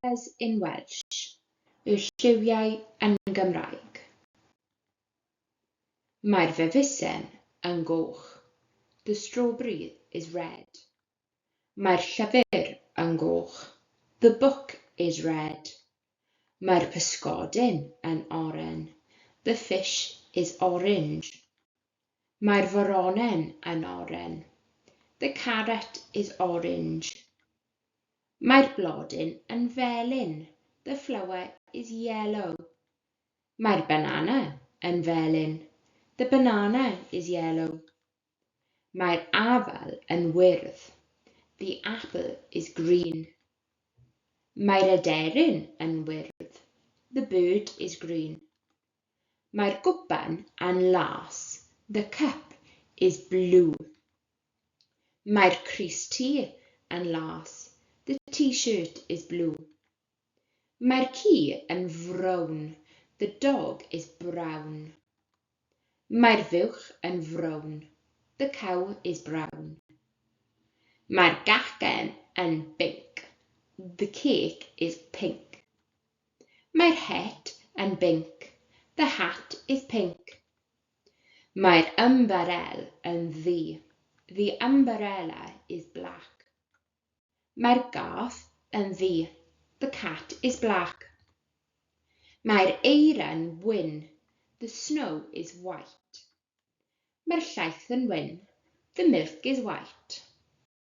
As in Welsh, y lliwiau yn Gymraeg. Mae'r fefusen yn goch. The strawberry is red. Mae'r llyfr yn goch. The book is red. Mae'r pysgodyn yn oren. The fish is orange. Mae'r foronen yn oren. The carrot is orange. Mae'r blodyn yn felyn. The flower is yellow. Mae'r banana yn felyn. The banana is yellow. Mae'r afal yn wyrdd. The apple is green. Mae'r aderyn yn wyrdd. The bird is green. Mae'r gwpan yn las. The cup is blue. Mae'r crys T yn las. The t-shirt is blue. Mae'r ci yn frown. The dog is brown. Mae'r fuwch yn frown. The cow is brown. Mae'r gacen yn binc. The cake is pink. Mae'r het yn binc. The hat is pink. Mae'r ymbarel yn ddu. The umbrella is black. Mae'r gath yn ddu. The cat is black. Mae'r eira'n wyn. The snow is white. Mae'r llaeth yn wyn. The milk is white.